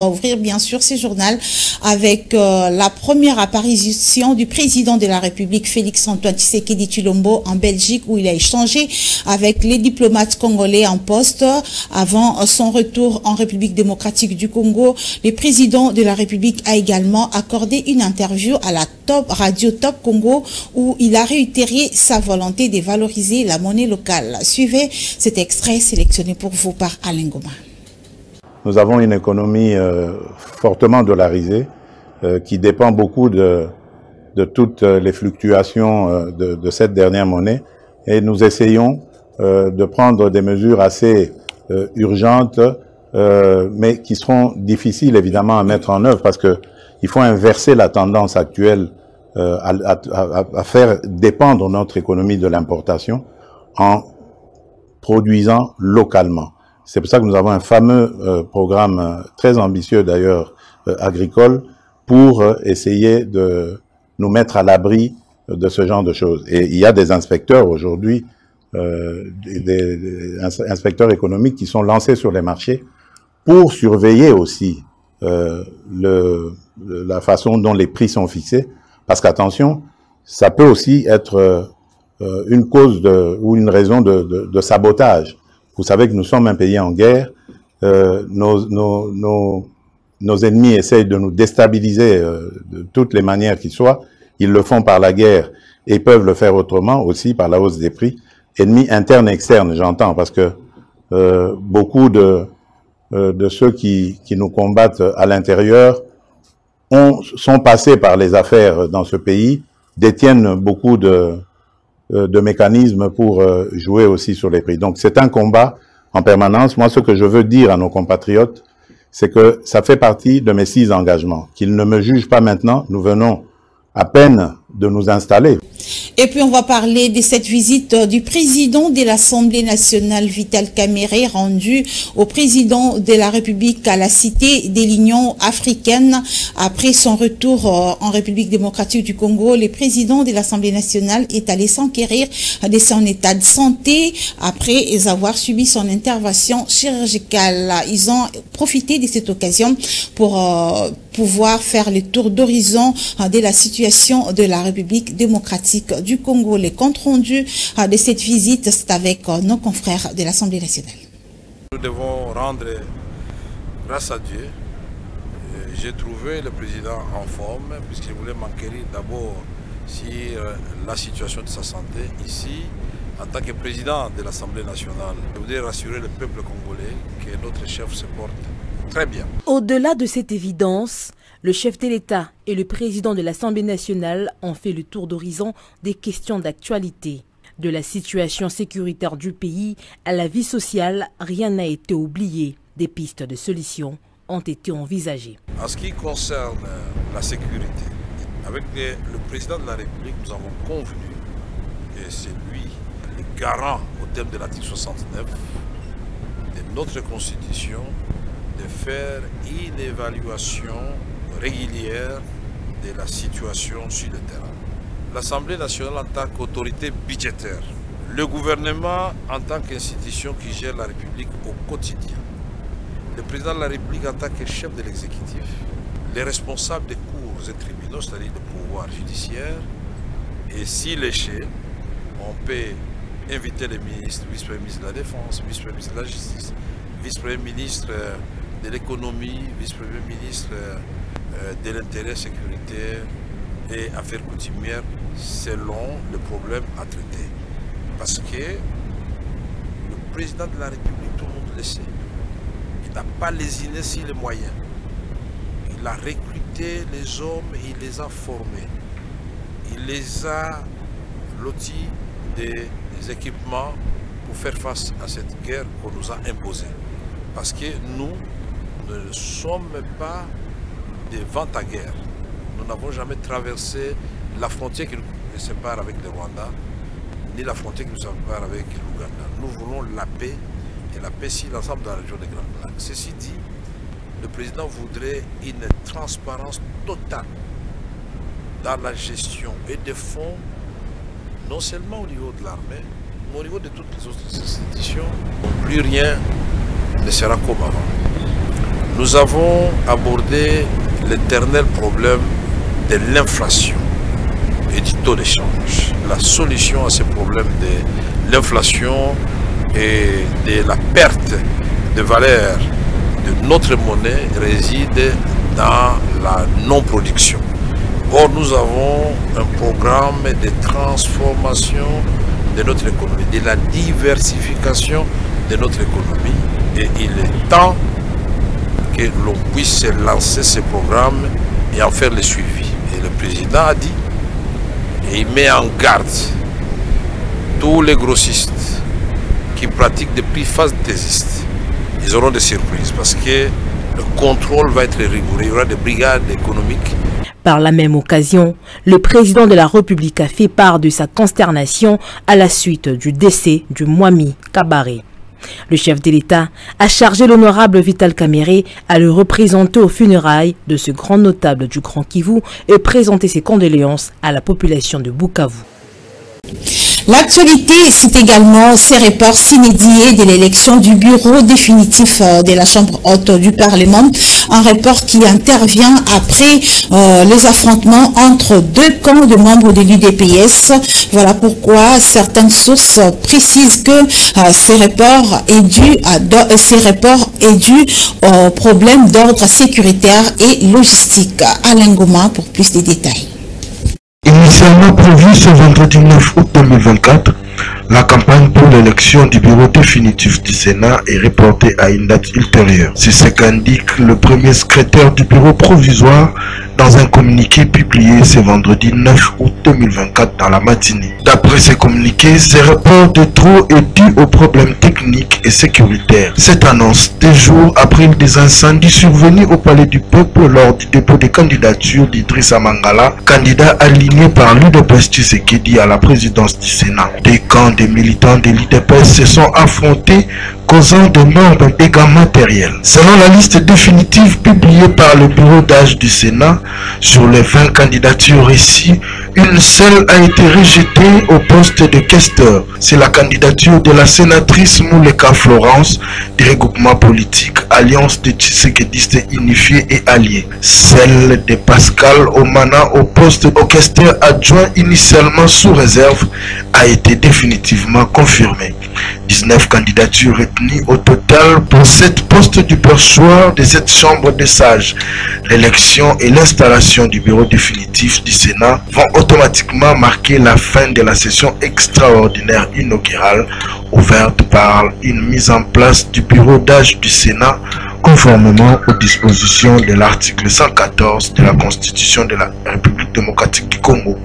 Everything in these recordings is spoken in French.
On va ouvrir bien sûr ce journal avec la première apparition du président de la République, Félix-Antoine Tshisekedi Tshilombo, en Belgique, où il a échangé avec les diplomates congolais en poste avant son retour en République démocratique du Congo. Le président de la République a également accordé une interview à la radio Top Congo où il a réitéré sa volonté de valoriser la monnaie locale. Suivez cet extrait sélectionné pour vous par Alain Goma. Nous avons une économie fortement dollarisée qui dépend beaucoup de toutes les fluctuations de cette dernière monnaie et nous essayons de prendre des mesures assez urgentes mais qui seront difficiles évidemment à mettre en œuvre parce que il faut inverser la tendance actuelle à faire dépendre notre économie de l'importation en produisant localement. C'est pour ça que nous avons un fameux programme très ambitieux d'ailleurs agricole pour essayer de nous mettre à l'abri de ce genre de choses. Et il y a des inspecteurs aujourd'hui, des inspecteurs économiques qui sont lancés sur les marchés pour surveiller aussi la façon dont les prix sont fixés. Parce qu'attention, ça peut aussi être une cause ou une raison de sabotage. Vous savez que nous sommes un pays en guerre, nos ennemis essayent de nous déstabiliser de toutes les manières qui soient, ils le font par la guerre et peuvent le faire autrement aussi par la hausse des prix. Ennemis internes et externes, j'entends, parce que beaucoup de ceux qui nous combattent à l'intérieur sont passés par les affaires dans ce pays, détiennent beaucoup de mécanismes pour jouer aussi sur les prix. Donc c'est un combat en permanence. Moi, ce que je veux dire à nos compatriotes, c'est que ça fait partie de mes 6 engagements. Qu'ils ne me jugent pas maintenant, nous venons à peine de nous installer. Et puis on va parler de cette visite du président de l'Assemblée nationale, Vital Kamerhe, rendu au président de la République à la Cité de l'Union africaine. Après son retour en République démocratique du Congo, le président de l'Assemblée nationale est allé s'enquérir de son état de santé après avoir subi son intervention chirurgicale. Ils ont profité de cette occasion pour pouvoir faire le tour d'horizon de la situation de la République démocratique du Congo. Les comptes rendus de cette visite, c'est avec nos confrères de l'Assemblée nationale. Nous devons rendre grâce à Dieu. J'ai trouvé le président en forme puisqu'il voulait m'enquérir d'abord sur la situation de sa santé ici. En tant que président de l'Assemblée nationale, je voudrais rassurer le peuple congolais que notre chef se porte très bien. Au-delà de cette évidence, le chef de l'État et le président de l'Assemblée nationale ont fait le tour d'horizon des questions d'actualité. De la situation sécuritaire du pays à la vie sociale, rien n'a été oublié. Des pistes de solutions ont été envisagées. En ce qui concerne la sécurité, avec le président de la République, nous avons convenu, et c'est lui le garant au terme de l'article 69 de notre Constitution, de faire une évaluation régulière de la situation sur le terrain. L'Assemblée nationale en tant qu'autorité budgétaire, le gouvernement en tant qu'institution qui gère la République au quotidien, le président de la République en tant que chef de l'exécutif, les responsables des cours et tribunaux, c'est-à-dire le pouvoir judiciaire, et s'il est chez, on peut inviter les ministres, vice-premier ministre de la Défense, vice-premier ministre de la Justice, vice-premier ministre de l'économie, vice-premier ministre de l'intérêt sécuritaire et affaires coutumières selon le problème à traiter. Parce que le président de la République, tout le monde le sait, il n'a pas lésiné sur les moyens. Il a recruté les hommes et il les a formés. Il les a lotis des équipements pour faire face à cette guerre qu'on nous a imposée. Parce que nous ne sommes pas des ventes à guerre. Nous n'avons jamais traversé la frontière qui nous sépare avec le Rwanda, ni la frontière qui nous sépare avec l'Ouganda. Nous voulons la paix, et la paix sur l'ensemble de la région des Grands Lacs. Ceci dit, le président voudrait une transparence totale dans la gestion et des fonds, non seulement au niveau de l'armée, mais au niveau de toutes les autres institutions. Plus rien ne sera comme avant. Nous avons abordé l'éternel problème de l'inflation et du taux d'échange. La solution à ce problème de l'inflation et de la perte de valeur de notre monnaie réside dans la non-production. Or, nous avons un programme de transformation de notre économie, de la diversification de notre économie. Et il est temps que l'on puisse lancer ce programme et en faire le suivi. Et le président a dit, et il met en garde tous les grossistes qui pratiquent des prix fantaisistes. Ils auront des surprises parce que le contrôle va être rigoureux. Il y aura des brigades économiques. Par la même occasion, le président de la République a fait part de sa consternation à la suite du décès du Mwami Kabaré. Le chef de l'État a chargé l'honorable Vital Kamerhe à le représenter aux funérailles de ce grand notable du Grand Kivu et présenter ses condoléances à la population de Bukavu. L'actualité, c'est également ces reports s'inédits de l'élection du bureau définitif de la Chambre haute du Parlement. Un report qui intervient après les affrontements entre deux camps de membres de l'UDPS. Voilà pourquoi certaines sources précisent que ces reports est dû au problème d'ordre sécuritaire et logistique. Alain Goma pour plus de détails. Initialement prévu ce vendredi 9 août 2024, la campagne pour l'élection du bureau définitif du Sénat est reportée à une date ultérieure. C'est ce qu'indique le premier secrétaire du bureau provisoire dans un communiqué publié ce vendredi 9 août 2024 dans la matinée. D'après ce communiqué, ce report de trop est dû aux problèmes techniques et sécuritaires. Cette annonce, des jours après des incendies survenus au Palais du Peuple lors du dépôt des candidatures d'Idrissa Mangala, candidat aligné par l'UDPS Tshisekedi à la présidence du Sénat. Des camps de militants de l'UDPS se sont affrontés, causant de morts et dégâts matériels. Selon la liste définitive publiée par le bureau d'âge du Sénat, sur les 20 candidatures ici, une seule a été rejetée au poste de questeur. C'est la candidature de la sénatrice Mouleka Florence du regroupement politique Alliance des Tshisekedistes Unifiés et Alliés. Celle de Pascal Omana au poste de questeur adjoint initialement sous réserve a été définitivement confirmée. 19 candidatures retenues au total pour 7 postes du perchoir de cette chambre des sages. L'élection et l'installation du bureau définitif du Sénat vont automatiquement marquer la fin de la session extraordinaire inaugurale ouverte par une mise en place du bureau d'âge du Sénat conformément aux dispositions de l'article 114 de la Constitution de la République démocratique du Congo.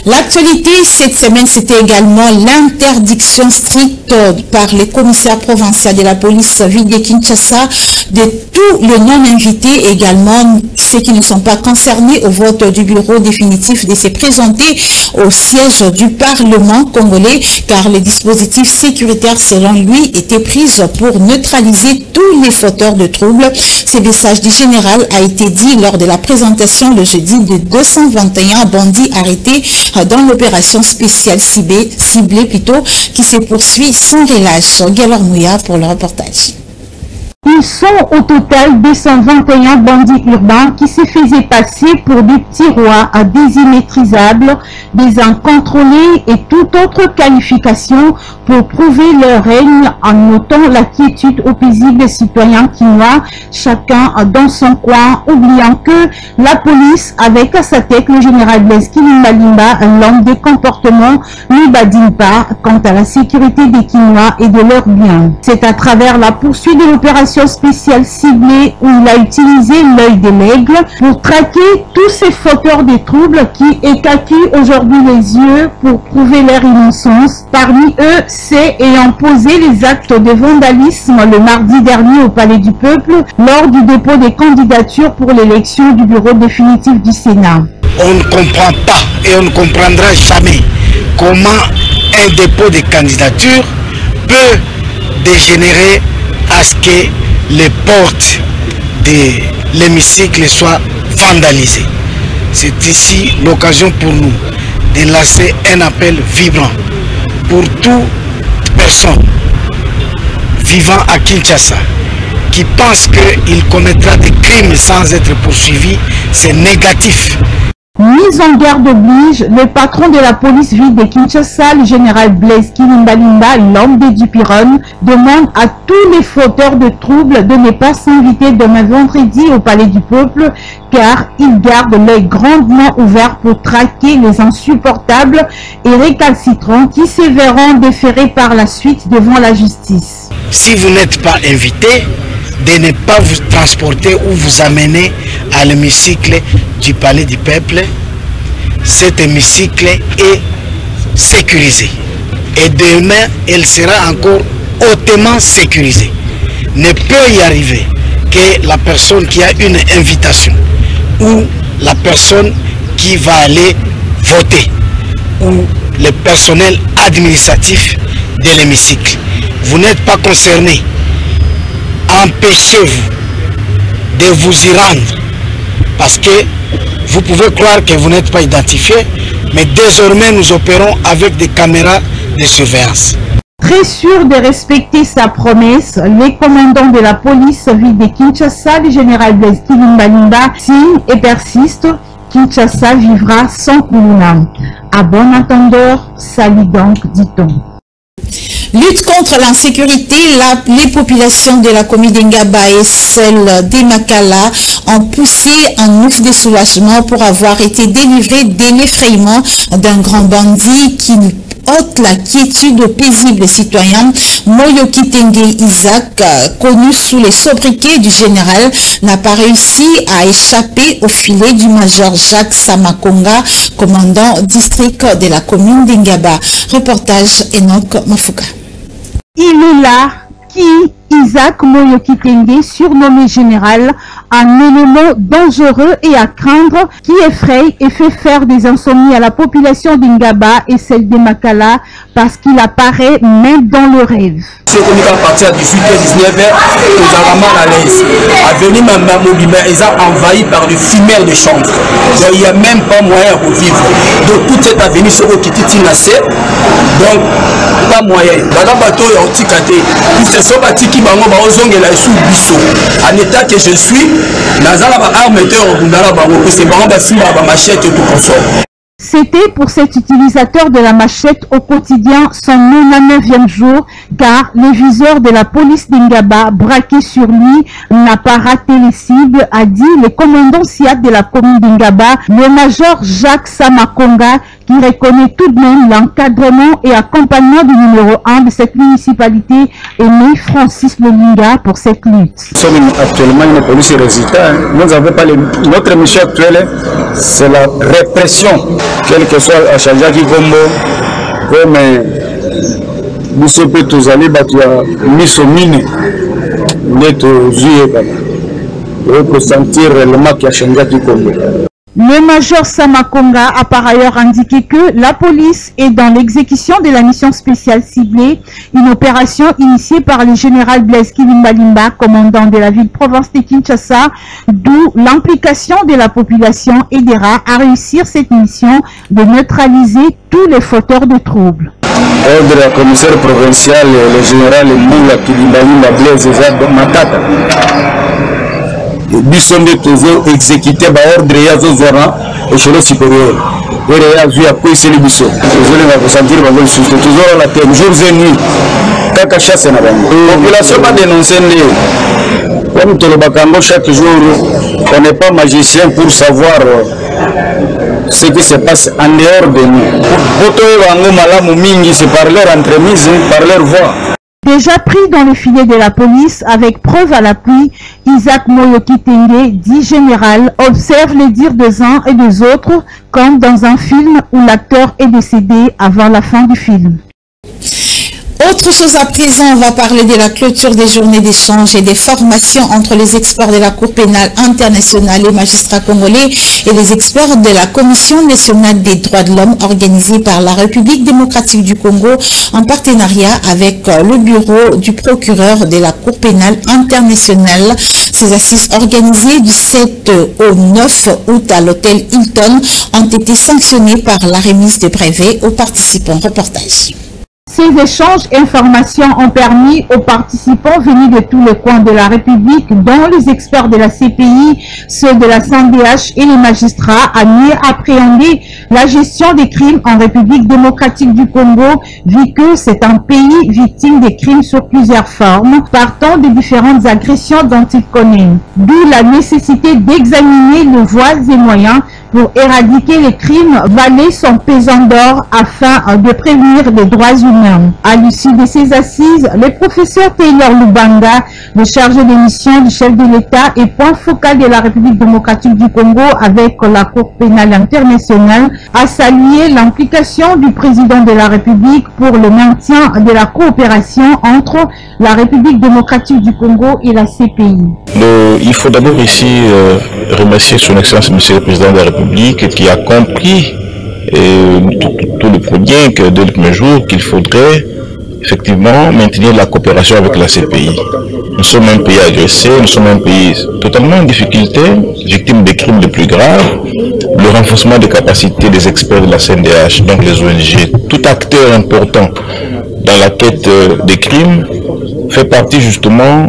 L'actualité cette semaine, c'était également l'interdiction stricte par les commissaires provinciaux de la police ville de Kinshasa de tous les non-invités, également ceux qui ne sont pas concernés au vote du bureau définitif de se présenter au siège du Parlement congolais, car les dispositifs sécuritaires, selon lui, étaient pris pour neutraliser tous les fauteurs de troubles. Ce message du général a été dit lors de la présentation le jeudi de 221 bandits arrêtés dans l'opération spéciale ciblée qui se poursuit sans relâche. Galor Mouya pour le reportage. Ils sont au total 221 bandits urbains qui se faisaient passer pour des petits rois à des immaîtrisables, des incontrôlés et toute autre qualification pour prouver leur règne en notant la quiétude aux paisibles citoyens quinois, chacun dans son coin, oubliant que la police, avec à sa tête le général Blaise Kilimbalimba, l'homme de comportement, ne badine pas quant à la sécurité des Quinois et de leurs biens. C'est à travers la poursuite de l'opération spéciale ciblée où il a utilisé l'œil de l'aigle pour traquer tous ces fauteurs de troubles qui écaquent aujourd'hui les yeux pour prouver leur innocence. Parmi eux, c'est ayant posé les actes de vandalisme le mardi dernier au Palais du Peuple lors du dépôt des candidatures pour l'élection du bureau définitif du Sénat. On ne comprend pas et on ne comprendra jamais comment un dépôt de candidature peut dégénérer à ce que les portes de l'hémicycle soient vandalisées. C'est ici l'occasion pour nous de lancer un appel vibrant pour toute personne vivant à Kinshasa qui pense qu'il commettra des crimes sans être poursuivi, c'est négatif. Mise en garde oblige, le patron de la police ville de Kinshasa, le général Blaise Kilimbalimba, l'homme de Dupiron, demande à tous les fauteurs de troubles de ne pas s'inviter demain vendredi au Palais du Peuple, car ils gardent l'œil grandement ouvert pour traquer les insupportables et récalcitrants qui se verront déférés par la suite devant la justice. Si vous n'êtes pas invité, de ne pas vous transporter ou vous amener à l'hémicycle du Palais du Peuple. Cet hémicycle est sécurisé. Et demain, elle sera encore hautement sécurisée. Ne peut y arriver que la personne qui a une invitation ou la personne qui va aller voter ou le personnel administratif de l'hémicycle. Vous n'êtes pas concerné. Empêchez-vous de vous y rendre parce que vous pouvez croire que vous n'êtes pas identifié, mais désormais nous opérons avec des caméras de surveillance. Très sûr de respecter sa promesse, les commandants de la police ville de Kinshasa, le général Blaise Kilimbalimba, signe et persiste. Kinshasa vivra sans Koulouna. À bon entendeur, salut donc, dit-on. Lutte contre l'insécurité, les populations de la commune d'Ingaba et celle d'Emakala ont poussé un ouf de soulagement pour avoir été délivrés de l'effrayement d'un grand bandit qui ôte la quiétude aux paisibles citoyens. Moyo Kitenge Isaac, connu sous les sobriquets du général, n'a pas réussi à échapper au filet du major Jacques Samakonga, commandant district de la commune d'Ingaba. Reportage Enoch Mafuka. Il est là qui, Isaac Moyo Kitenge, surnommé général, un élément dangereux et à craindre qui effraie et fait faire des insomnies à la population d'Ingaba et celle de Makala parce qu'il apparaît même dans le rêve. À partir de 18h-19h, nous avons mal à l'aise. Avenue Mamamobima, ils ont envahi par le fumeur de chambre. Donc il n'y a même pas moyen pour vivre. Donc toute cette avenue sera quittée Tinasé. Donc pas moyen. Dans le bateau, il y a un petit caté. Pour ce sont bâtis qui m'ont sous bisso. En état que je suis, c'était pour cet utilisateur de la machette au quotidien son 9e jour, car le viseur de la police d'Ingaba, braqué sur lui, n'a pas raté les cibles, a dit le commandant SIAT de la commune d'Ingaba, le major Jacques Samakonga, qui reconnaît tout de même l'encadrement et accompagnement du numéro 1 de cette municipalité, aimé Francis Lolinga, pour cette lutte. Nous sommes actuellement une police résultat. Nous n'avons pas notre mission actuelle, c'est la répression, quel que soit à Chadjaki Gombo, comme nous sommes tous allés battre mis au mine, net aux yeux, pour ressentir le mal qui a changé du Congo. Le major Samakonga a par ailleurs indiqué que la police est dans l'exécution de la mission spéciale ciblée, une opération initiée par le général Blaise Kilimbalimba, commandant de la ville-province de Kinshasa, d'où l'implication de la population aidera à réussir cette mission de neutraliser tous les fauteurs de troubles. Ordre de la commissaire provinciale, le général Moula Kilimbalimba Blaise Matata. Nous sommes toujours exécutés par ordre de Yazozora et chez le supérieur. Et il y a vu à quoi c'est le bisou. Désolé, on va sentir toujours à la terre, jours et nuits. Kaka chasse na bango. La population va dénoncer les. Comme tout le Bakango, chaque jour, on n'est pas magicien pour savoir ce qui se passe en dehors de nous. Boto Bango Malamu Mingi, c'est par leur entremise, par leur voix. Déjà pris dans le filet de la police, avec preuve à l'appui, Isaac Moyo Kitenge, dit général, observe les dires des uns et des autres, comme dans un film où l'acteur est décédé avant la fin du film. Autre chose à présent, on va parler de la clôture des journées d'échange et des formations entre les experts de la Cour pénale internationale et magistrats congolais et les experts de la Commission nationale des droits de l'homme organisée par la République démocratique du Congo en partenariat avec le bureau du procureur de la Cour pénale internationale. Ces assises organisées du 7 au 9 août à l'hôtel Hilton ont été sanctionnées par la remise de brevets aux participants. Reportage. Ces échanges et informations ont permis aux participants venus de tous les coins de la République, dont les experts de la CPI, ceux de la CNDH et les magistrats, à mieux appréhender la gestion des crimes en République démocratique du Congo, vu que c'est un pays victime des crimes sur plusieurs formes, partant des différentes agressions dont il connaît. D'où la nécessité d'examiner les voies et moyens pour éradiquer les crimes, valer son pesant d'or afin de prévenir les droits humains. À l'issue de ces assises, le professeur Taylor Lubanga, le chargé de mission du chef de l'État et point focal de la République démocratique du Congo avec la Cour pénale internationale, a salué l'implication du président de la République pour le maintien de la coopération entre la République démocratique du Congo et la CPI. Il faut d'abord ici remercier son Excellence Monsieur le Président de la République qui a compris tout le premier que dès le premier jour qu'il faudrait effectivement maintenir la coopération avec la CPI. Nous sommes un pays agressé, nous sommes un pays totalement en difficulté, victime des crimes les plus graves. Le renforcement des capacités des experts de la CNDH, donc les ONG, tout acteur important dans la quête des crimes fait partie justement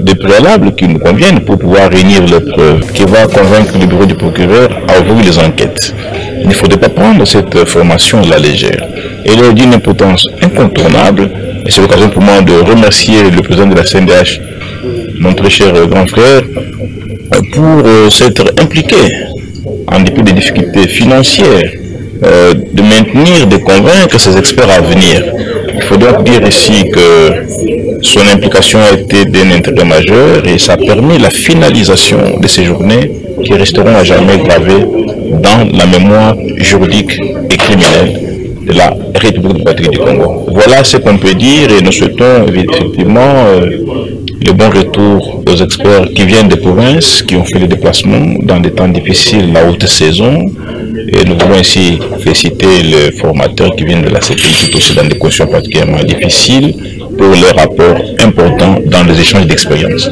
des préalables qui nous conviennent pour pouvoir réunir les preuves, qui va convaincre le bureau du procureur à ouvrir les enquêtes. Il ne faudrait pas prendre cette formation à la légère. Elle est d'une importance incontournable, et c'est l'occasion pour moi de remercier le président de la CNDH, mon très cher grand frère, pour s'être impliqué, en dépit des difficultés financières, de maintenir, de convaincre ces experts à venir. Il faut donc dire ici que son implication a été d'un intérêt majeur et ça a permis la finalisation de ces journées qui resteront à jamais gravées dans la mémoire juridique et criminelle de la République démocratique du Congo. Voilà ce qu'on peut dire et nous souhaitons effectivement le bon retour aux experts qui viennent des provinces, qui ont fait les déplacements dans des temps difficiles, la haute saison. Et nous voulons ici féliciter les formateurs qui viennent de la CPI, tout aussi dans des conditions particulièrement difficiles, pour leurs rapports importants dans les échanges d'expériences.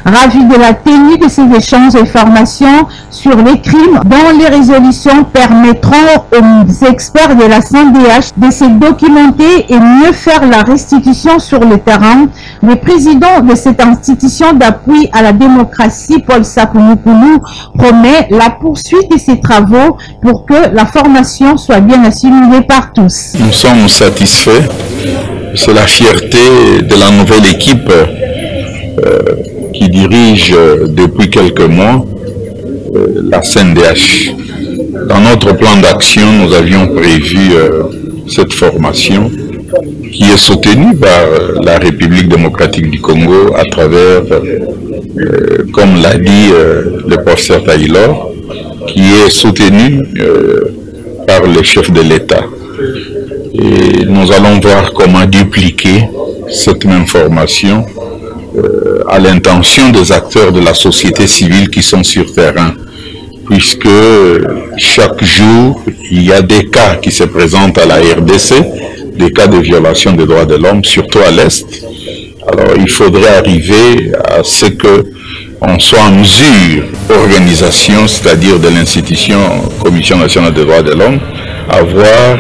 Ravi de la tenue de ces échanges et formations sur les crimes dont les résolutions permettront aux experts de la CNDH de se documenter et mieux faire la restitution sur le terrain, le président de cette institution d'appui à la démocratie, Paul Sakounoukoulou, promet la poursuite de ces travaux pour que la formation soit bien assimilée par tous. Nous sommes satisfaits, c'est la fierté de la nouvelle équipe qui dirige depuis quelques mois la CNDH. Dans notre plan d'action, nous avions prévu cette formation qui est soutenue par la République démocratique du Congo à travers, comme l'a dit le professeur Taylor, qui est soutenue par le chef de l'État. Et nous allons voir comment dupliquer cette même formation à l'intention des acteurs de la société civile qui sont sur terrain, puisque chaque jour, il y a des cas qui se présentent à la RDC, des cas de violation des droits de l'homme, surtout à l'Est. Alors, il faudrait arriver à ce qu'on soit en mesure, organisation, c'est-à-dire de l'institution Commission nationale des droits de l'homme, avoir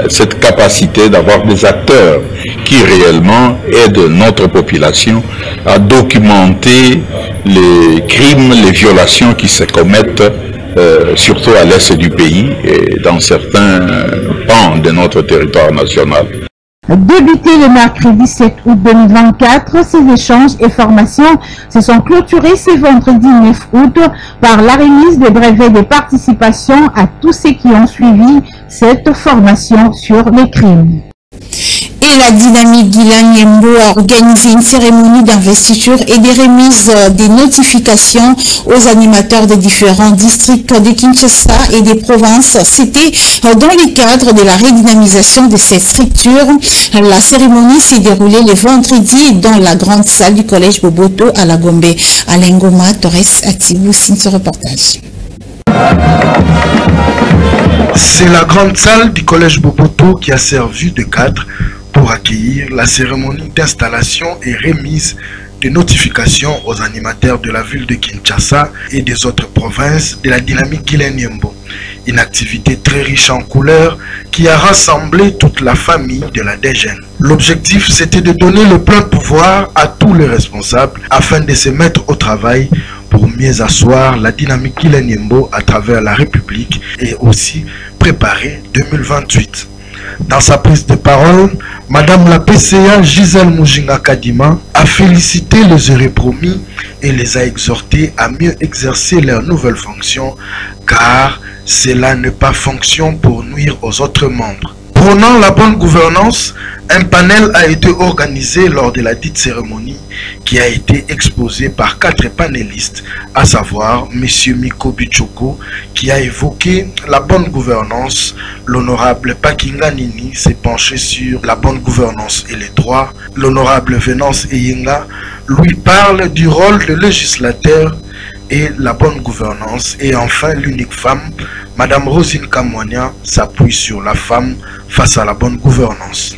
cette capacité d'avoir des acteurs qui réellement aident notre population à documenter les crimes, les violations qui se commettent surtout à l'est du pays et dans certains pans de notre territoire national. Débuté le mercredi 7 août 2024, ces échanges et formations se sont clôturés ce vendredi 9 août par la remise des brevets de participation à tous ceux qui ont suivi cette formation sur les crimes. Et la dynamique Guilan Yembo a organisé une cérémonie d'investiture et des remises des notifications aux animateurs des différents districts de Kinshasa et des provinces. C'était dans le cadre de la redynamisation de cette structure. La cérémonie s'est déroulée le vendredi dans la grande salle du collège Boboto à la Gombe. Alain Goma, Torres Atibou, signe ce reportage. C'est la grande salle du collège Boboto qui a servi de cadre pour accueillir la cérémonie d'installation et remise de notifications aux animateurs de la ville de Kinshasa et des autres provinces de la dynamique Guilan Yembo. Une activité très riche en couleurs qui a rassemblé toute la famille de la DGN. L'objectif, c'était de donner le plein pouvoir à tous les responsables afin de se mettre au travail pour mieux asseoir la dynamique Guilaniembo à travers la République et aussi préparer 2028. Dans sa prise de parole, Madame la PCA Gisèle Mujinga Kadima a félicité les heureux promis et les a exhortés à mieux exercer leurs nouvelles fonctions car cela n'est pas fonction pour nuire aux autres membres. Prônant la bonne gouvernance, un panel a été organisé lors de la dite cérémonie qui a été exposé par 4 panélistes, à savoir M. Miko Bichoko qui a évoqué la bonne gouvernance, l'honorable Pakinga Nini s'est penché sur la bonne gouvernance et les droits, l'honorable Venance Eyenga lui parle du rôle de législateur et la bonne gouvernance, et enfin l'unique femme, Madame Rosine Kamwania, s'appuie sur la femme face à la bonne gouvernance.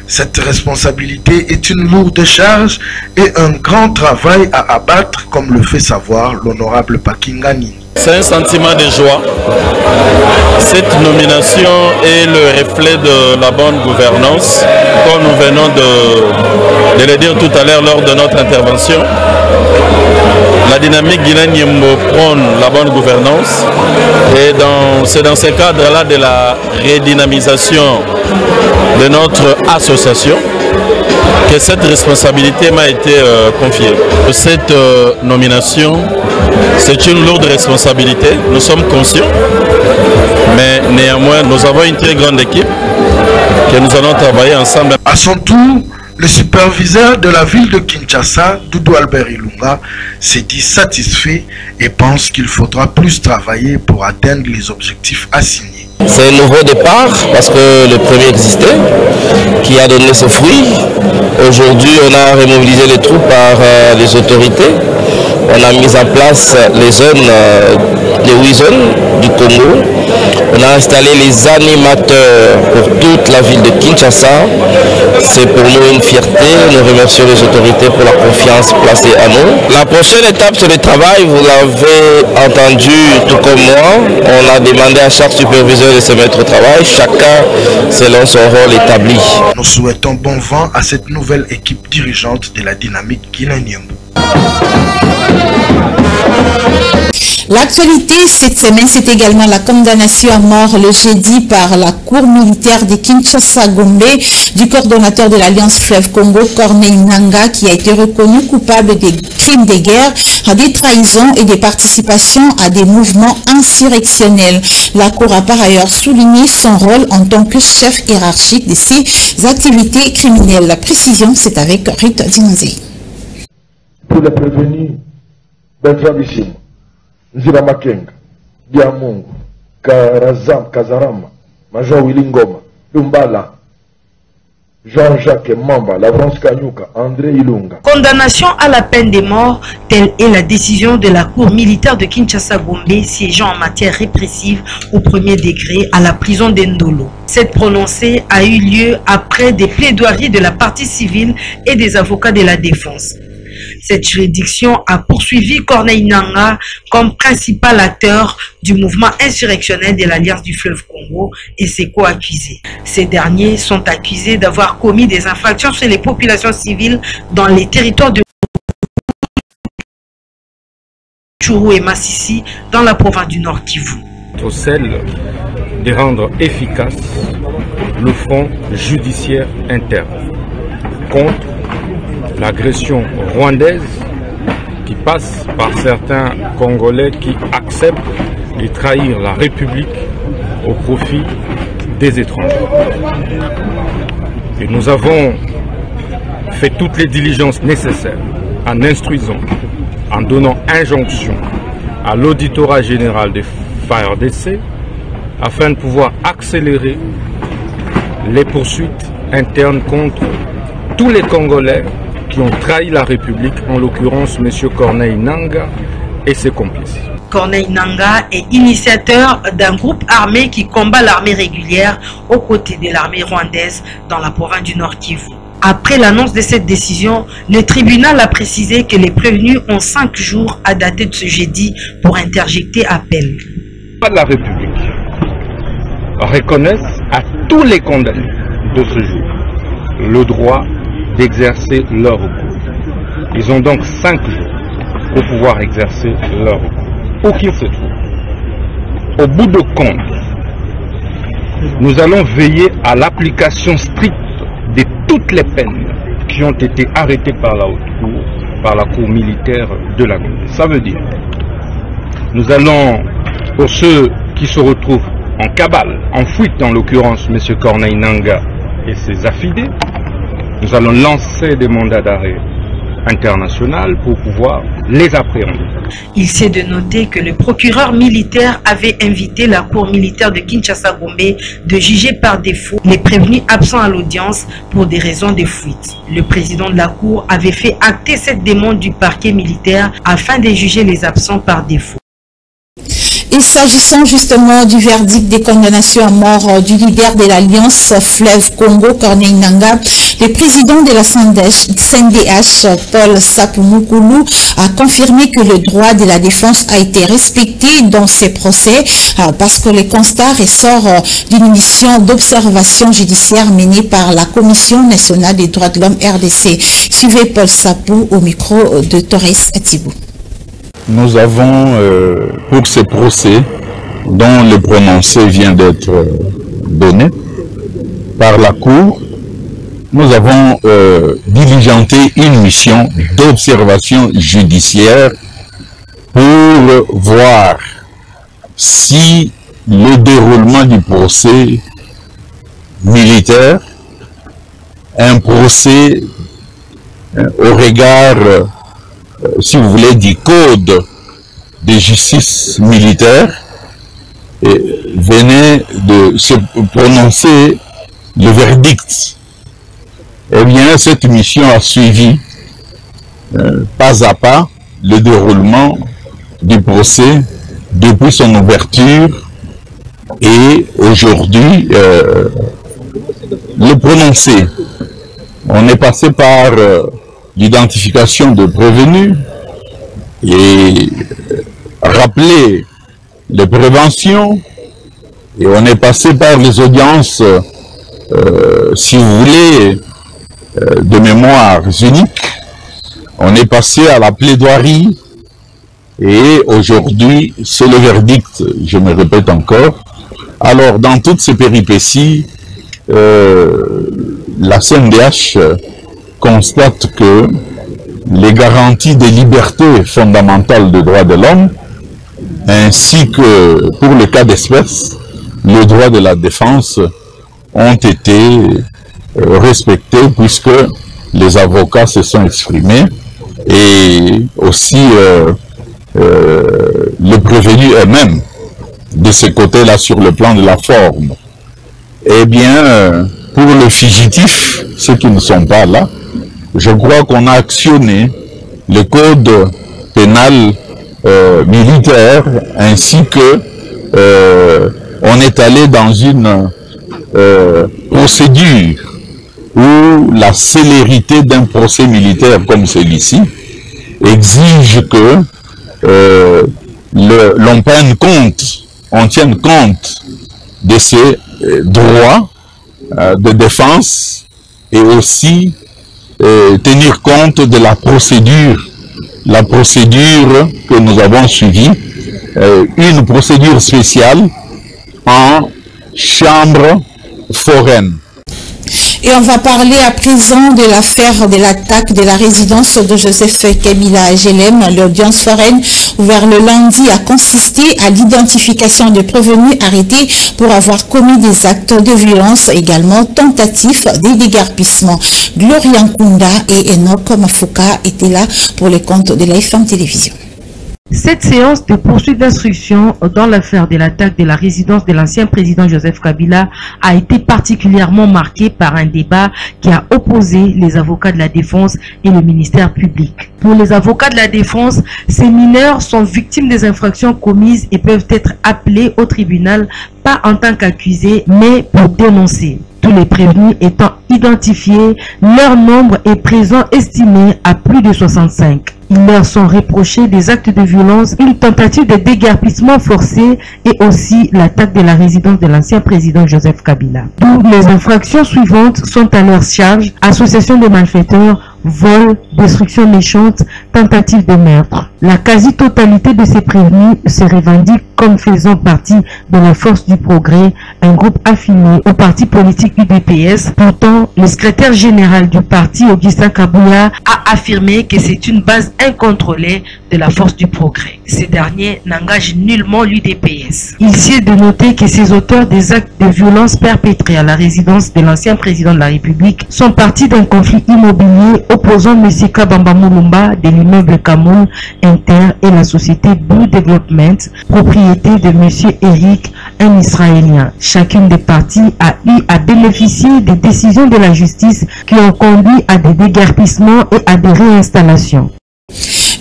Cette responsabilité est une lourde charge et un grand travail à abattre, comme le fait savoir l'honorable Pakingani. C'est un sentiment de joie. Cette nomination est le reflet de la bonne gouvernance, comme nous venons de le dire tout à l'heure lors de notre intervention. La dynamique Guilaniembo prône la bonne gouvernance et c'est dans ce cadre-là de la redynamisation de notre association que cette responsabilité m'a été confiée. Cette nomination, c'est une lourde responsabilité, nous sommes conscients, mais néanmoins nous avons une très grande équipe que nous allons travailler ensemble. À son tour, le superviseur de la ville de Kinshasa, Doudou Albert Ilunga, s'est dit satisfait et pense qu'il faudra plus travailler pour atteindre les objectifs assignés. C'est un nouveau départ parce que le premier existait, qui a donné ses fruits. Aujourd'hui, on a remobilisé les troupes par les autorités. On a mis en place les zones, les 8 zones du Congo. On a installé les animateurs pour toute la ville de Kinshasa. C'est pour nous une fierté. Nous remercions les autorités pour la confiance placée à nous. La prochaine étape, c'est le travail. Vous l'avez entendu tout comme moi. On a demandé à chaque superviseur de se mettre au travail, chacun selon son rôle établi. Nous souhaitons bon vent à cette nouvelle équipe dirigeante de la dynamique Guilaniembo. L'actualité cette semaine, c'est également la condamnation à mort le jeudi par la cour militaire de Kinshasa-Gombe du coordonnateur de l'Alliance Fleuve Congo, Corneille Nangaa, qui a été reconnu coupable des crimes de guerre, des trahisons et des participations à des mouvements insurrectionnels. La cour a par ailleurs souligné son rôle en tant que chef hiérarchique de ces activités criminelles. La précision, c'est avec Rita Dinzé. Pour les prévenus d'Intrabissimo, Nzira Makenga, Diamungu, Kazarama, Major Willy Ngoma, Lumbala, Jean-Jacques Mamba, Lavrance Kanyuka, André Ilunga. Condamnation à la peine de mort, telle est la décision de la cour militaire de Kinshasa-Gombe siégeant en matière répressive au premier degré à la prison d'Endolo. Cette prononcée a eu lieu après des plaidoiries de la partie civile et des avocats de la défense. Cette juridiction a poursuivi Corneille Nangaa comme principal acteur du mouvement insurrectionnel de l'Alliance du Fleuve Congo et ses co-accusés. Ces derniers sont accusés d'avoir commis des infractions sur les populations civiles dans les territoires de Tchourou et Massissi dans la province du Nord Kivu. Celle de rendre efficace le front judiciaire interne contre l'agression rwandaise qui passe par certains Congolais qui acceptent de trahir la République au profit des étrangers. Et nous avons fait toutes les diligences nécessaires en instruisant, en donnant injonction à l'auditorat général des FARDC afin de pouvoir accélérer les poursuites internes contre tous les Congolais qui ont trahi la République, en l'occurrence M. Corneille Nangaa et ses complices. Corneille Nangaa est initiateur d'un groupe armé qui combat l'armée régulière aux côtés de l'armée rwandaise dans la province du Nord Kivu. Après l'annonce de cette décision, le tribunal a précisé que les prévenus ont 5 jours à dater de ce jeudi pour interjecter appel. Pas de la République, reconnaissent à tous les condamnés de ce jour le droit d'exercer leur recours. Ils ont donc 5 jours pour pouvoir exercer leur recours, où qu'ils se trouvent. Au bout de compte, nous allons veiller à l'application stricte de toutes les peines qui ont été arrêtées par la haute cour, par la cour militaire de la Gambie. Ça veut dire, nous allons, pour ceux qui se retrouvent en cabale, en fuite en l'occurrence M. Corneille Nangaa et ses affidés, nous allons lancer des mandats d'arrêt international pour pouvoir les appréhender. Il s'est de noter que le procureur militaire avait invité la cour militaire de Kinshasa-Gombe de juger par défaut les prévenus absents à l'audience pour des raisons de fuite. Le président de la cour avait fait acter cette demande du parquet militaire afin de juger les absents par défaut. Et s'agissant justement du verdict des condamnations à mort du leader de l'Alliance Fleuve Congo, Corneille Nangaa, le président de la CNDH, Paul Sapou-Moukoulou, a confirmé que le droit de la défense a été respecté dans ces procès parce que le constat ressort d'une mission d'observation judiciaire menée par la Commission nationale des droits de l'homme RDC. Suivez Paul Sapou au micro de Torres Atibou. Nous avons, pour ces procès, dont le prononcé vient d'être donné par la Cour, nous avons diligenté une mission d'observation judiciaire pour voir si le déroulement du procès militaire, un procès au regard si vous voulez, du code de justice militaire, venait de se prononcer le verdict. Eh bien, cette mission a suivi pas à pas le déroulement du procès depuis son ouverture et aujourd'hui le prononcé. On est passé par l'identification de prévenus et rappeler les préventions, et on est passé par les audiences, si vous voulez, de mémoire unique. On est passé à la plaidoirie et aujourd'hui c'est le verdict, je me répète encore. Alors dans toutes ces péripéties, la CNDH constate que les garanties des libertés fondamentales des droits de l'homme, ainsi que pour le cas d'espèce, le droit de la défense, ont été respectés puisque les avocats se sont exprimés et aussi les prévenus eux-mêmes de ce côté-là sur le plan de la forme. Eh bien, pour les fugitifs, ceux qui ne sont pas là, je crois qu'on a actionné le code pénal militaire ainsi que on est allé dans une procédure où la célérité d'un procès militaire comme celui-ci exige que on tienne compte de ces droits de défense et aussi tenir compte de la procédure que nous avons suivie, une procédure spéciale en chambre foraine. Et on va parler à présent de l'affaire de l'attaque de la résidence de Joseph Kabila à Gelem. L'audience foraine ouverte le lundi a consisté à l'identification de prévenus arrêtés pour avoir commis des actes de violence, également tentatifs de déguerpissement. Gloria Nkunda et Enoch Mafuka étaient là pour le compte de la FM Télévision. Cette séance de poursuite d'instruction dans l'affaire de l'attaque de la résidence de l'ancien président Joseph Kabila a été particulièrement marquée par un débat qui a opposé les avocats de la défense et le ministère public. Pour les avocats de la défense, ces mineurs sont victimes des infractions commises et peuvent être appelés au tribunal pas en tant qu'accusés mais pour dénoncer. Tous les prévenus étant identifiés, leur nombre est présent estimé à plus de 65. Ils leur sont reprochés des actes de violence, une tentative de déguerpissement forcé et aussi l'attaque de la résidence de l'ancien président Joseph Kabila. D'où les infractions suivantes sont à leur charge: association de malfaiteurs, vol, destruction méchante, tentative de meurtre. La quasi-totalité de ces prévenus se revendiquent comme faisant partie de la Force du Progrès, un groupe affilié au parti politique UDPS. Pourtant, le secrétaire général du parti, Augustin Kabouya, a affirmé que c'est une base incontrôlée de la Force du Progrès. Ces derniers n'engagent nullement l'UDPS. Il sied de noter que ces auteurs des actes de violence perpétrés à la résidence de l'ancien président de la République sont partis d'un conflit immobilier opposant M. Kabamba Moulumba de l'immeuble Kamoun Inter et la société Blue Development, propriété de M. Eric, un Israélien. Chacune des parties a eu à bénéficier des décisions de la justice qui ont conduit à des déguerpissements et à des réinstallations.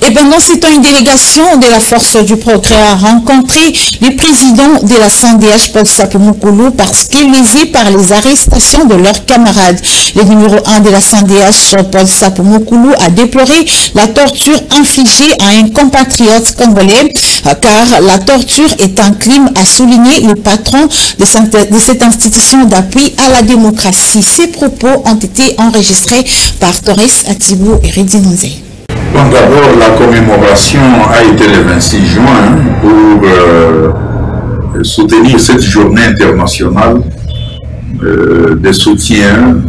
Et pendant ce temps, une délégation de la Force du Progrès a rencontré le président de la SANDH, Paul Sapomokolo, parce qu'il lésé par les arrestations de leurs camarades. Le numéro 1 de la SANDH, Paul Sapomokolo, a déploré la torture infligée à un compatriote congolais, car la torture est un crime, a souligné le patron de cette institution d'appui à la démocratie. Ces propos ont été enregistrés par Torres Atibou et Redinonze. Bon, d'abord, la commémoration a été le 26 juin pour soutenir cette journée internationale de soutien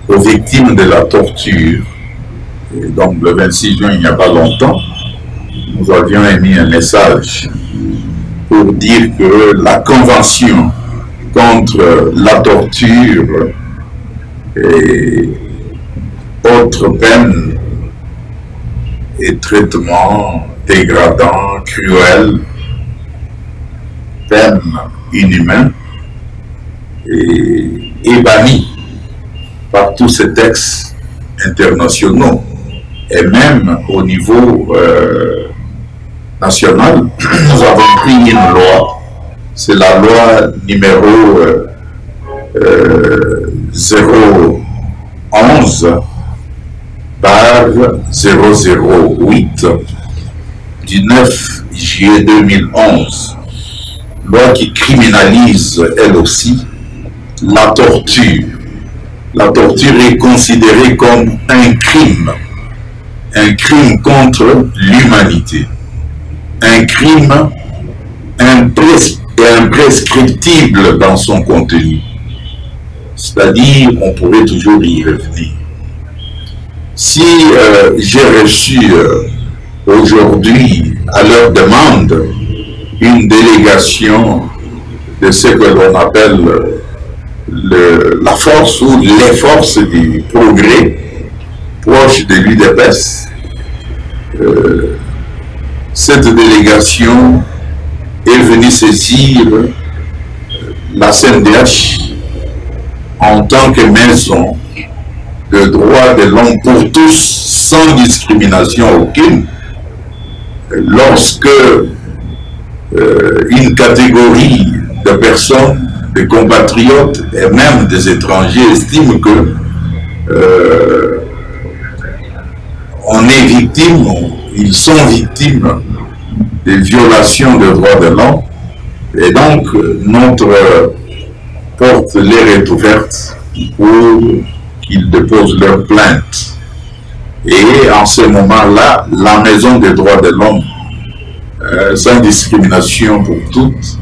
aux victimes de la torture. Et donc, le 26 juin, il n'y a pas longtemps, nous avions émis un message pour dire que la Convention contre la torture et autres peines et traitements dégradants, cruels, peines inhumains, et bannis par tous ces textes internationaux. Et même au niveau national, nous avons pris une loi, c'est la loi numéro 011 par 008 du 9 juillet 2011, loi qui criminalise elle aussi la torture. La torture est considérée comme un crime contre l'humanité, un crime imprescriptible dans son contenu. C'est-à-dire, on pourrait toujours y revenir. Si j'ai reçu aujourd'hui, à leur demande, une délégation de ce que l'on appelle la force ou les forces du progrès, proche de l'UDPS, cette délégation est venue saisir la CNDH en tant que maison de droits de l'homme pour tous, sans discrimination aucune, lorsque une catégorie de personnes, de compatriotes et même des étrangers estiment que on est victime, ils sont victimes des violations des droits de l'homme, et donc notre porte leur est ouverte pour qu'ils déposent leur plainte. Et en ce moment-là, la Maison des droits de l'homme, sans discrimination pour toutes,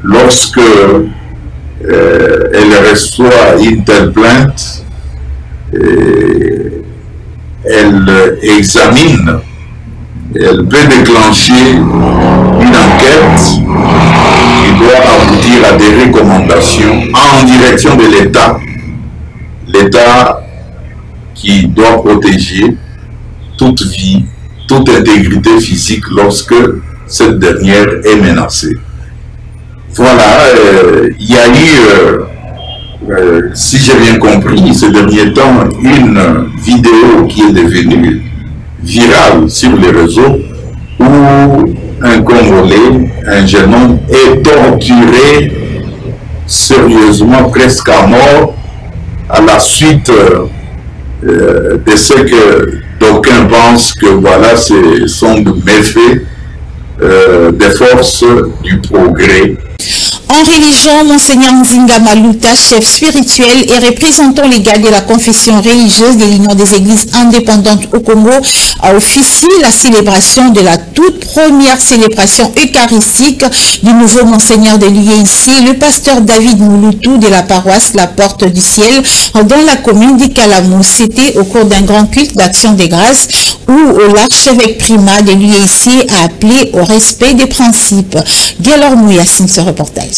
lorsque elle reçoit une telle plainte, elle examine, elle peut déclencher une enquête qui doit aboutir à des recommandations en direction de l'État. L'État qui doit protéger toute vie, toute intégrité physique lorsque cette dernière est menacée. Voilà, il y a eu, si j'ai bien compris, ces derniers temps, une vidéo qui est devenue virale sur les réseaux où un Congolais, un jeune homme, est torturé sérieusement, presque à mort, à la suite de ce d'aucuns pensent que voilà, ce sont de méfaits des forces du progrès. En religion, Monseigneur Nzinga Maluta, chef spirituel et représentant légal de la confession religieuse de l'Union des Églises indépendantes au Congo, a officié la célébration de la toute première célébration eucharistique du nouveau Monseigneur de l'UIC, le pasteur David Mouloutou de la paroisse La Porte du Ciel, dans la commune d'Ikalamou. C'était au cours d'un grand culte d'action des grâces où l'archevêque primat de l'UIC a appelé au respect des principes. Galor Mouyassine, ce reportage.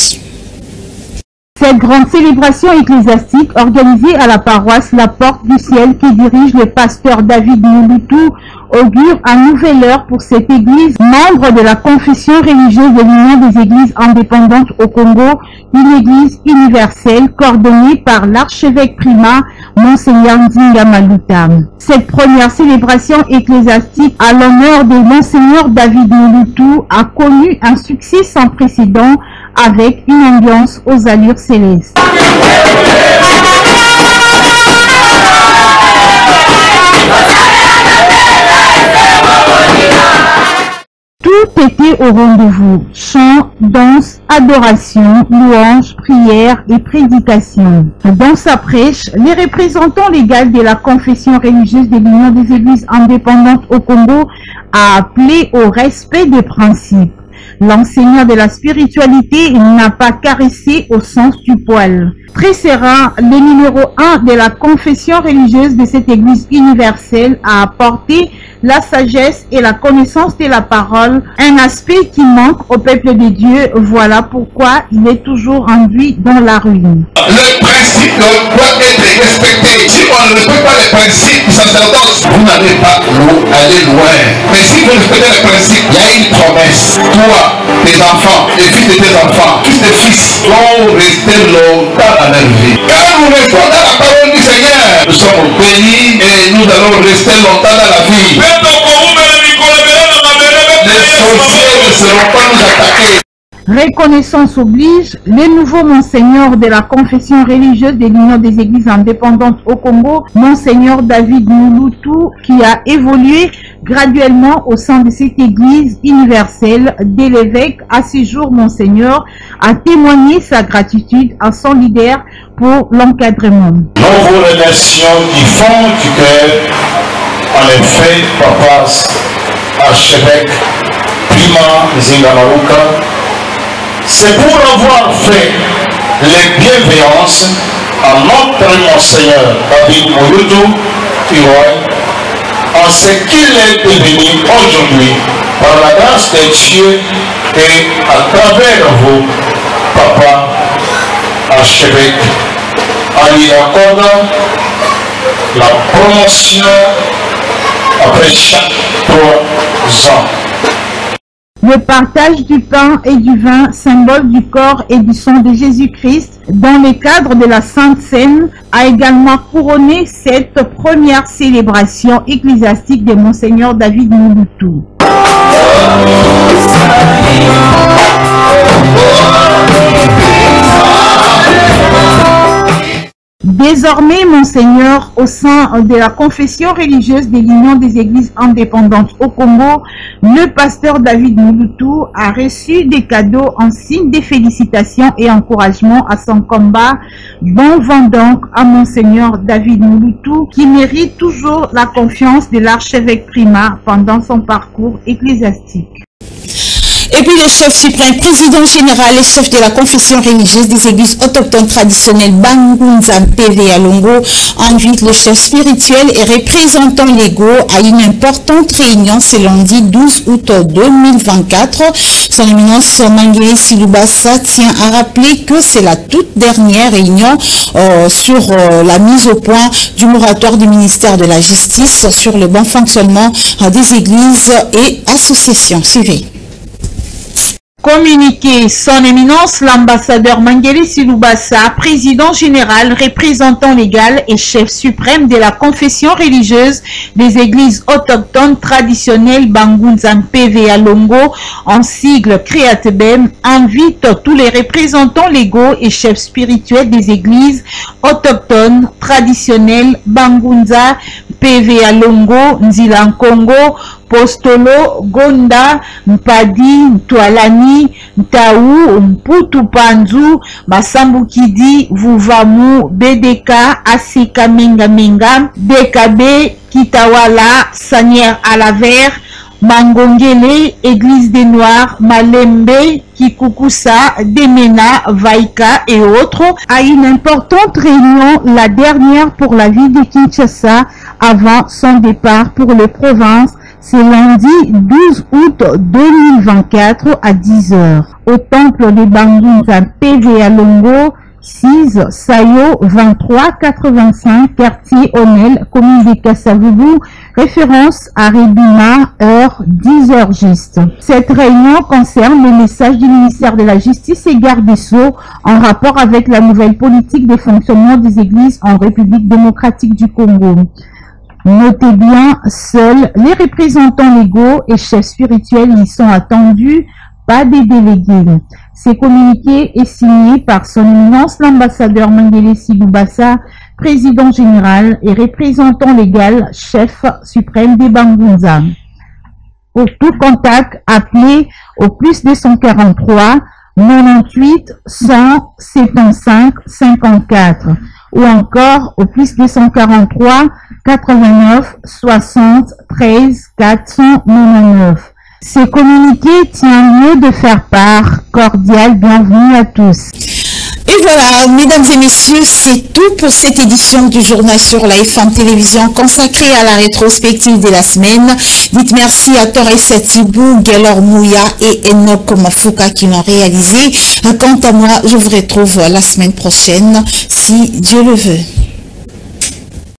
Cette grande célébration ecclésiastique organisée à la paroisse La Porte du Ciel qui dirige le pasteur David Mouloutou augure un nouvel heure pour cette église, membre de la confession religieuse de l'Union des Églises indépendantes au Congo, une église universelle coordonnée par l'archevêque primat Monseigneur Nzinga Maluta. Cette première célébration ecclésiastique à l'honneur de Monseigneur David Mouloutou a connu un succès sans précédent avec une ambiance aux allures célestes. Tout était au rendez-vous. Chants, danse, adoration, louanges, prières et prédications. Dans sa prêche, les représentants légaux de la confession religieuse de l'Union des Églises indépendantes au Congo a appelé au respect des principes. L'enseignant de la spiritualité n'a pas caressé au sens du poil. Très serein, le numéro 1 de la confession religieuse de cette église universelle a apporté la sagesse et la connaissance de la parole, un aspect qui manque au peuple de Dieu. Voilà pourquoi il est toujours enduit dans la ruine. Le principe doit être respecté. Si on ne respecte pas les principes du sacerdoce, vous n'allez pas aller loin. Mais si vous respectez les principes, il y a une promesse. Toi, tes enfants, les fils de tes enfants, tous tes fils vont rester longtemps dans leur vie. Quand nous restons dans la parole du Seigneur, nous sommes bénis et nous allons rester longtemps dans la vie. Les sorciers ne seront pas nous attaquer. Reconnaissance oblige, le nouveau Monseigneur de la confession religieuse de l'Union des Églises indépendantes au Congo, Monseigneur David Mouloutou, qui a évolué graduellement au sein de cette église universelle, dès l'évêque à ce jour, Monseigneur a témoigné sa gratitude à son leader pour l'encadrement. Nous vous remercions du fond du cœur. En effet, Papa archevêque Prima Nzinga Maluta, c'est pour avoir fait les bienveillances à notre Monseigneur David Mouloutou, en ce qu'il est devenu aujourd'hui par la grâce de Dieu et à travers vous, Papa archevêque, en lui accordant la promotion après chaque 3 ans. Le partage du pain et du vin, symbole du corps et du sang de Jésus-Christ, dans le cadre de la Sainte Seine, a également couronné cette première célébration ecclésiastique de Monseigneur David Mouloutou. Désormais, Monseigneur, au sein de la confession religieuse de l'Union des Églises indépendantes au Congo, le pasteur David Mouloutou a reçu des cadeaux en signe de félicitations et encouragement à son combat. Bon vent donc à Monseigneur David Mouloutou, qui mérite toujours la confiance de l'archevêque primat pendant son parcours ecclésiastique. Et puis le chef suprême, président général et chef de la confession religieuse des églises autochtones traditionnelles Bangunza PV à Longo invite le chef spirituel et représentants légaux à une importante réunion ce lundi 12 août 2024. Son éminence Mangele Silubasa tient à rappeler que c'est la toute dernière réunion sur la mise au point du moratoire du ministère de la Justice sur le bon fonctionnement des églises et associations. Suivez. Communiqué, son éminence l'ambassadeur Mangele Silubasa, président général, représentant légal et chef suprême de la confession religieuse des églises autochtones traditionnelles Bangunzan PV à Longo, en sigle Créatebem, invite tous les représentants légaux et chefs spirituels des églises autochtones traditionnelles Bangunza PV Alongo, Nzila Congo, Postolo, Gonda, Mpadi, Ntwalani, Ntaou, Mputu Panzu, Masambu Kidi, Vuvamu, BDK, Asika Menga Menga, DKB, Kitawala, Sanière Alaver, Mangongele, Église des Noirs, Malembe, Kikukusa, Demena, Vaika et autres, à une importante réunion, la dernière pour la ville de Kinshasa, avant son départ pour les provinces. C'est lundi 12 août 2024 à 10h. Au temple de Bangunza PV Alongo, 6 Sayo 2385, quartier Onel, commune de Kassavubu, référence à Rebima, heure 10h juste. Cette réunion concerne le message du ministère de la Justice et Garde des Sceaux en rapport avec la nouvelle politique de fonctionnement des églises en République démocratique du Congo. Notez bien, seuls les représentants légaux et chefs spirituels y sont attendus, pas des délégués. Ce communiqué est signé par son éminence l'ambassadeur Mangele Silubasa, président général et représentant légal, chef suprême des Bangunza. Pour tout contact, appelez au plus 243 98 175 54 ou encore au plus 243 89 60 13 499. Ce communiqué tient lieu de faire part. Cordial bienvenue à tous. Et voilà, mesdames et messieurs, c'est tout pour cette édition du journal sur la FM Télévision consacrée à la rétrospective de la semaine. Dites merci à Torres Satibou, Gelor Mouya et Enoch Mafuka qui l'ont réalisé. Quant à moi, je vous retrouve la semaine prochaine, si Dieu le veut.